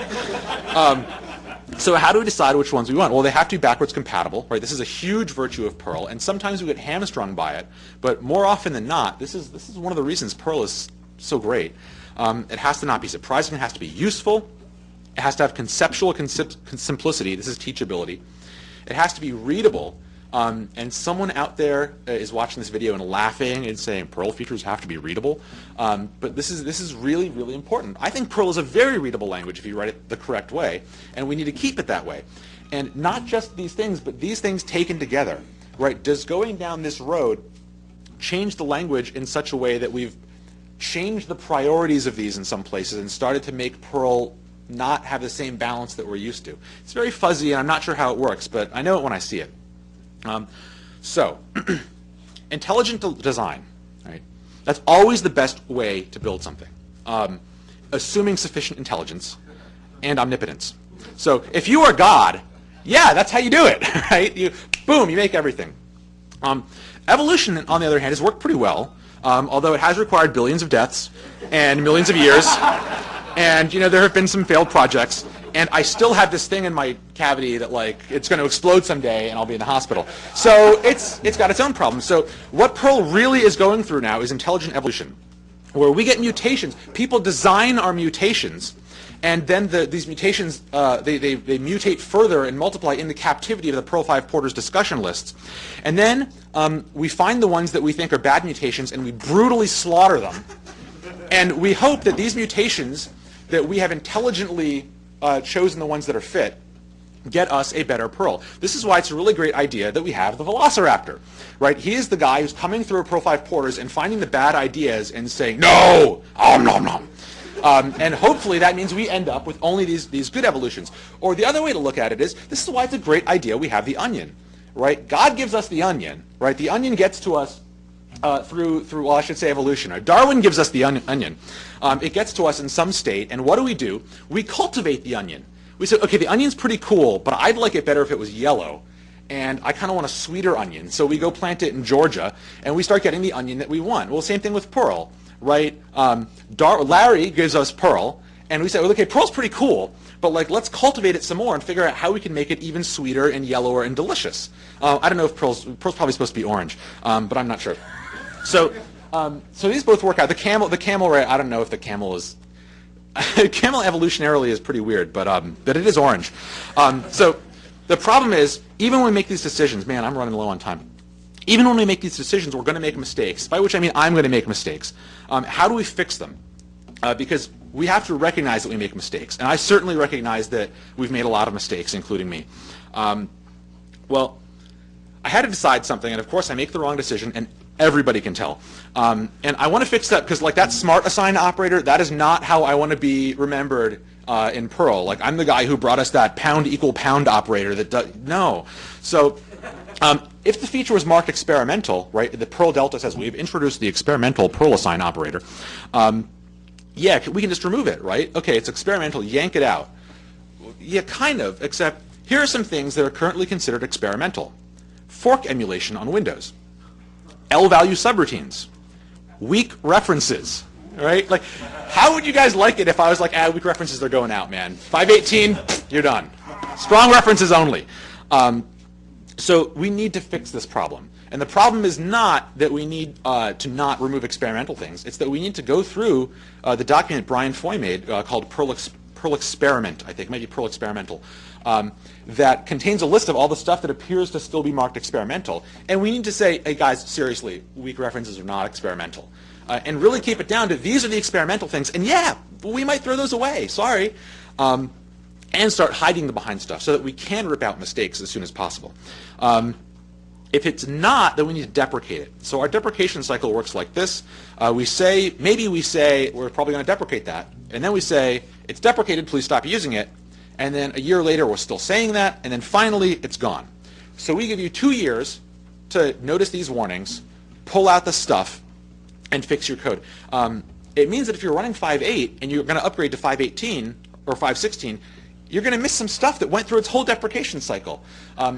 So how do we decide which ones we want? Well, they have to be backwards compatible, right? This is a huge virtue of Perl, and sometimes we get hamstrung by it, but more often than not, this is one of the reasons Perl is so great. It has to not be surprising, it has to be useful, it has to have conceptual simplicity, this is teachability, it has to be readable, and someone out there is watching this video and laughing and saying Perl features have to be readable, but this is really, really important. I think Perl is a very readable language if you write it the correct way, and we need to keep it that way. And not just these things, but these things taken together, right? Does going down this road change the language in such a way that we've changed the priorities of these in some places and started to make Perl not have the same balance that we're used to? It's very fuzzy, and I'm not sure how it works, but I know it when I see it. So, intelligent design, right? That's always the best way to build something, assuming sufficient intelligence and omnipotence. So, if you are God, yeah, that's how you do it, right? Boom, you make everything. Evolution, on the other hand, has worked pretty well, although it has required billions of deaths and millions of years, and there have been some failed projects. And I still have this thing in my cavity that, like, it's going to explode someday and I'll be in the hospital. So it's got its own problems. So what Perl really is going through now is intelligent evolution, where we get mutations. People design our mutations, and then these mutations, they mutate further and multiply in the captivity of the Perl 5 porters discussion lists. And then we find the ones that we think are bad mutations, and we brutally slaughter them. And we hope that these mutations that we have intelligently chosen the ones that are fit, get us a better Perl. This is why it's a really great idea that we have the Velociraptor, right? He is the guy who's coming through Perl 5 porters and finding the bad ideas and saying, no, om nom nom. And hopefully that means we end up with only these good evolutions. Or the other way to look at it is, this is why it's a great idea we have the onion, right? God gives us the onion, right? The onion gets to us through well, I should say evolution. Right? Darwin gives us the onion. It gets to us in some state, and what do? We cultivate the onion. We say, okay, the onion's pretty cool, but I'd like it better if it was yellow, and I kind of want a sweeter onion. So we go plant it in Georgia, and we start getting the onion that we want. Well, same thing with Perl, right? Larry gives us Perl, and we say, well, okay, Perl's pretty cool, but like, let's cultivate it some more and figure out how we can make it even sweeter and yellower and delicious. I don't know if Perl's probably supposed to be orange, but I'm not sure. So these both work out. The camel, right? I don't know if the camel is. Camel evolutionarily is pretty weird, but it is orange. So the problem is, even when we make these decisions, man, I'm running low on time. Even when we make these decisions, we're going to make mistakes. By which I mean I'm going to make mistakes. How do we fix them? Because we have to recognize that we make mistakes, and I certainly recognize that we've made a lot of mistakes, including me. Well, I had to decide something, and of course I make the wrong decision, and everybody can tell. And I want to fix that, because like that smart assign operator, that is not how I want to be remembered in Perl. Like, I'm the guy who brought us that pound equal pound operator that does, no. So If the feature was marked experimental, right, the Perl delta says we've introduced the experimental Perl assign operator, yeah, we can just remove it, right? Okay, it's experimental, yank it out. Yeah, kind of, except here are some things that are currently considered experimental. Fork emulation on Windows. L-value subroutines. Weak references, right? Like, how would you guys like it if I was like, weak references are going out, man. 518, you're done. Strong references only. So we need to fix this problem. And the problem is not that we need to not remove experimental things. It's that we need to go through the document Brian Foy made called Perl Experiment, I think, maybe Perl Experimental, that contains a list of all the stuff that appears to still be marked experimental. And we need to say, hey guys, seriously, weak references are not experimental. And really keep it down to these are the experimental things. And yeah, we might throw those away, sorry. And start hiding them behind stuff so that we can rip out mistakes as soon as possible. If it's not, then we need to deprecate it. So our deprecation cycle works like this. Maybe we say we're probably going to deprecate that. And then we say, it's deprecated, please stop using it. And then a year later, we're still saying that. And then finally, it's gone. So we give you 2 years to notice these warnings, pull out the stuff, and fix your code. It means that if you're running 5.8 and you're going to upgrade to 5.18 or 5.16, you're going to miss some stuff that went through its whole deprecation cycle.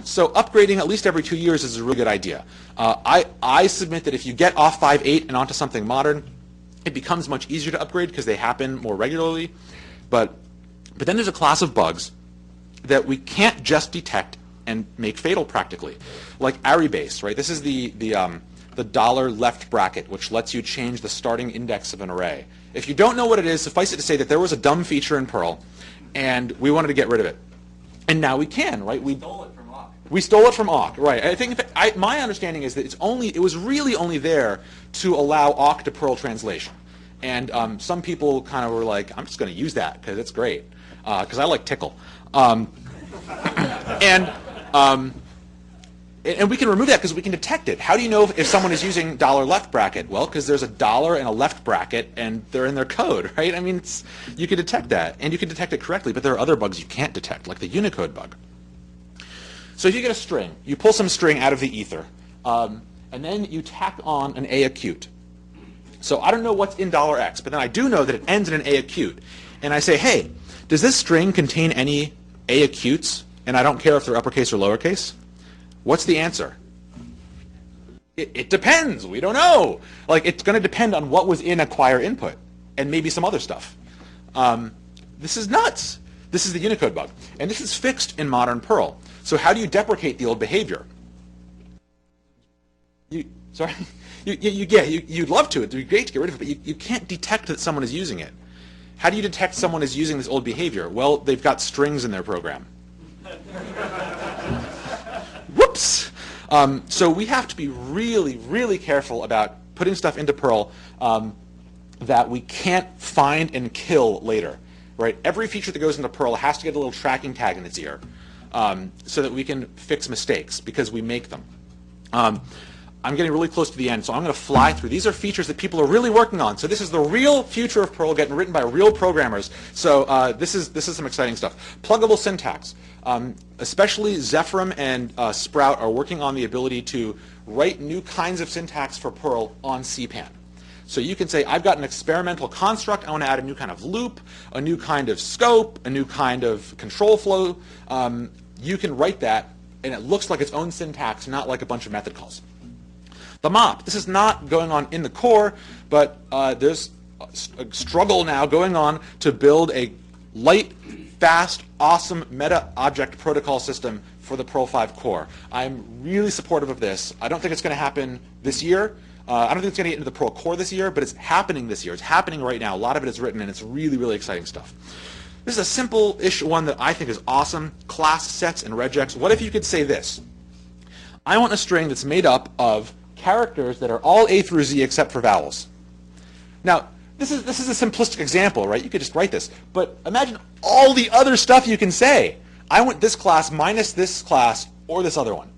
So upgrading at least every 2 years is a really good idea. I submit that if you get off 5.8 and onto something modern, it becomes much easier to upgrade because they happen more regularly. But then there's a class of bugs that we can't just detect and make fatal practically, like array base, right? This is the dollar left bracket, which lets you change the starting index of an array. If you don't know what it is, suffice it to say that there was a dumb feature in Perl, and we wanted to get rid of it. And now we can, right? We stole it from awk. We stole it from awk, right? I think my understanding is that it was really only there to allow awk to Perl translation. And some people kind of were like, I'm just going to use that because it's great, because I like tickle. And we can remove that because we can detect it. How do you know if someone is using dollar left bracket? Well, because there's a dollar and a left bracket, and they're in their code, right? I mean, you can detect that, and you can detect it correctly, but there are other bugs you can't detect, like the Unicode bug. So if you get a string, you pull some string out of the ether, and then you tack on an A acute. So I don't know what's in $X, but then I do know that it ends in an A acute. And I say, hey, does this string contain any A acutes? And I don't care if they're uppercase or lowercase. What's the answer? It depends. We don't know. Like, it's going to depend on what was in acquire input and maybe some other stuff. This is nuts. This is the Unicode bug. And this is fixed in modern Perl. So how do you deprecate the old behavior? You'd love to. It'd be great to get rid of it, but you can't detect that someone is using it. How do you detect someone is using this old behavior? Well, they've got strings in their program. Whoops! So we have to be really, really careful about putting stuff into Perl that we can't find and kill later. Right? Every feature that goes into Perl has to get a little tracking tag in its ear so that we can fix mistakes because we make them. I'm getting really close to the end, so I'm going to fly through. These are features that people are really working on. So this is the real future of Perl getting written by real programmers. So this is some exciting stuff. Pluggable syntax. Especially Zephyrum and Sprout are working on the ability to write new kinds of syntax for Perl on CPAN. So you can say, I've got an experimental construct. I want to add a new kind of loop, a new kind of scope, a new kind of control flow. You can write that, and it looks like its own syntax, not like a bunch of method calls. The mop. This is not going on in the core, but there's a struggle now going on to build a light, fast, awesome meta-object protocol system for the Perl 5 core. I'm really supportive of this. I don't think it's going to happen this year. I don't think it's going to get into the Perl core this year, but it's happening this year. It's happening right now. A lot of it is written, and it's really, really exciting stuff. This is a simple-ish one that I think is awesome. Class sets and regex. What if you could say this? I want a string that's made up of characters that are all A through Z except for vowels. Now, this is a simplistic example, right? You could just write this. But imagine all the other stuff you can say. I want this class minus this class or this other one.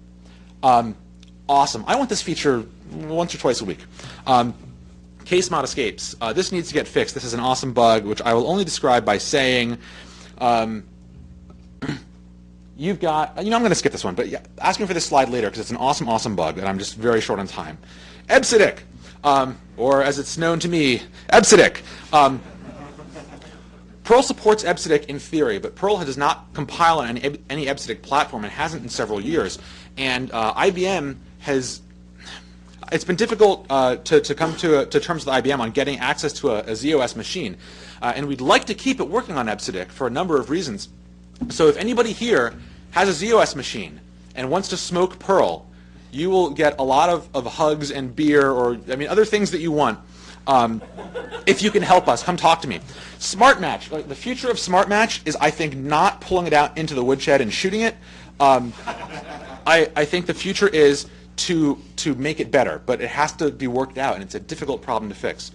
Awesome. I want this feature once or twice a week. Casemod escapes. This needs to get fixed. This is an awesome bug, which I will only describe by saying, you've got, I'm going to skip this one, but yeah, ask me for this slide later because it's an awesome, awesome bug, and I'm just very short on time. Ebsidic, or as it's known to me, Ebsidic. Perl supports Ebsidic in theory, but Perl does not compile on any Ebsidic platform and hasn't in several years. And IBM has, it's been difficult to come to terms with IBM on getting access to a z/OS machine. And we'd like to keep it working on Ebsidic for a number of reasons. So if anybody here has a z/OS machine and wants to smoke Perl, you will get a lot of hugs and beer, or I mean other things that you want. If you can help us, come talk to me. Smart Match. The future of Smart Match is, I think, not pulling it out into the woodshed and shooting it. I think the future is to make it better, but it has to be worked out, and it's a difficult problem to fix.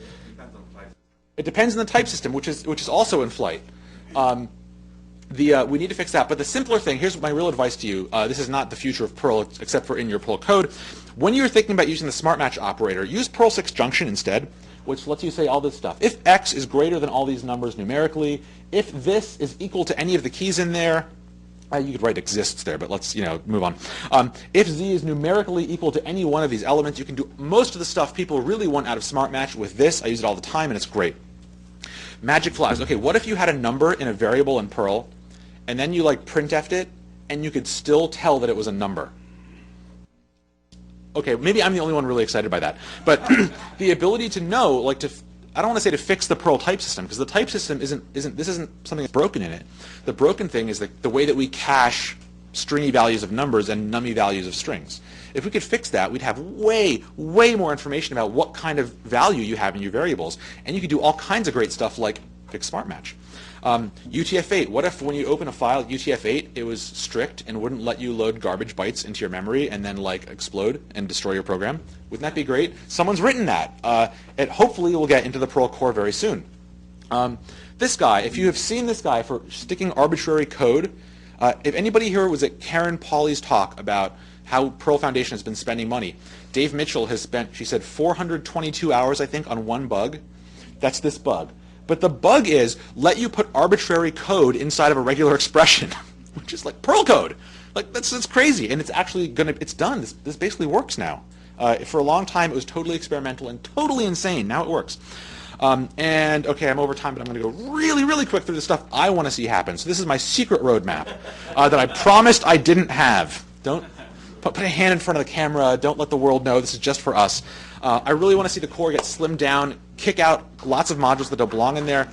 It depends on the type system, which is also in flight. We need to fix that. But the simpler thing, here's my real advice to you. This is not the future of Perl, except for in your Perl code. When you're thinking about using the Smart Match operator, use Perl 6 junction instead, which lets you say all this stuff. If x is greater than all these numbers numerically, if this is equal to any of the keys in there, you could write exists there, but let's move on. If z is numerically equal to any one of these elements, you can do most of the stuff people really want out of Smart Match with this. I use it all the time, and it's great. Magic flags. Okay, what if you had a number in a variable in Perl, and then you printf'd it, and you could still tell that it was a number? Okay, maybe I'm the only one really excited by that. But the ability to know, I don't want to say to fix the Perl type system, because the type system this isn't something that's broken in it. The broken thing is the way that we cache stringy values of numbers and nummy values of strings. If we could fix that, we'd have way, way more information about what kind of value you have in your variables. And you could do all kinds of great stuff like fix Smart Match. UTF-8, what if when you open a file UTF-8, it was strict and wouldn't let you load garbage bytes into your memory and then explode and destroy your program? Wouldn't that be great? Someone's written that. It hopefully will get into the Perl core very soon. This guy, if you have seen this guy for sticking arbitrary code, if anybody here was at Karen Pauly's talk about how Perl Foundation has been spending money, Dave Mitchell has spent, she said, 422 hours, I think, on one bug. That's this bug. But the bug is, let you put arbitrary code inside of a regular expression, which is like Perl code. That's crazy, and it's actually it's done. This basically works now. For a long time, it was totally experimental and totally insane. Now it works. And okay, I'm over time, but I'm going to go really, really quick through the stuff I want to see happen. So this is my secret roadmap that I promised I didn't have. Don't put a hand in front of the camera. Don't let the world know. This is just for us. I really want to see the core get slimmed down, kick out lots of modules that don't belong in there.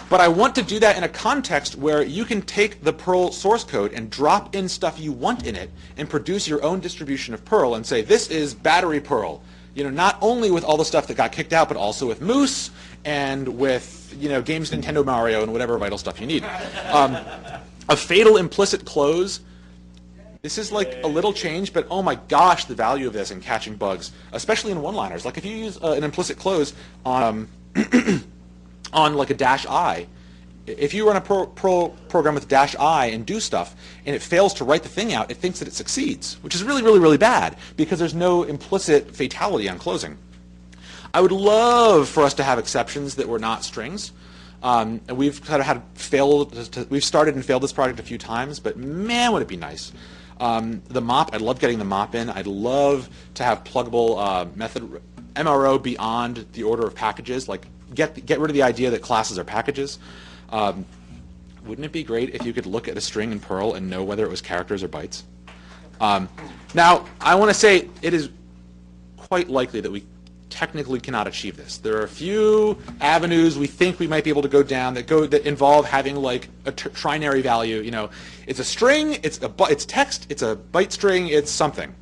But I want to do that in a context where you can take the Perl source code and drop in stuff you want in it and produce your own distribution of Perl and say, this is battery Perl. Not only with all the stuff that got kicked out, but also with Moose and with games Nintendo Mario and whatever vital stuff you need. A fatal implicit close. This is a little change, but oh my gosh, the value of this in catching bugs, especially in one-liners. If you use an implicit close on on a -i, if you run a Perl program with -i and do stuff, and it fails to write the thing out, it thinks that it succeeds, which is really, really, really bad because there's no implicit fatality on closing. I would love for us to have exceptions that were not strings. And we've kind of had we've started and failed this project a few times, but man, would it be nice. The mop, I'd love getting the mop in. I'd love to have pluggable method MRO beyond the order of packages. Get rid of the idea that classes are packages. Wouldn't it be great if you could look at a string in Perl and know whether it was characters or bytes? Now, I want to say it is quite likely that we technically cannot achieve this. There are a few avenues we think we might be able to go down that involve having a trinary value. It's a string, it's text, it's a byte string, it's something.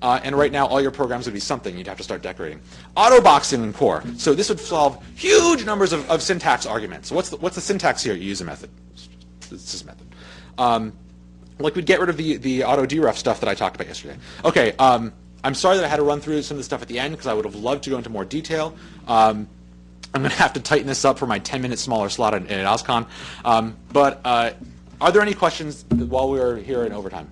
And right now, all your programs would be something. You'd have to start decorating. Autoboxing in core. So this would solve huge numbers of syntax arguments. What's the syntax here? You use a method. It's just a method. We'd get rid of the auto deref stuff that I talked about yesterday. Okay. I'm sorry that I had to run through some of the stuff at the end because I would have loved to go into more detail. I'm going to have to tighten this up for my 10-minute smaller slot at OSCON. But are there any questions while we're here in overtime?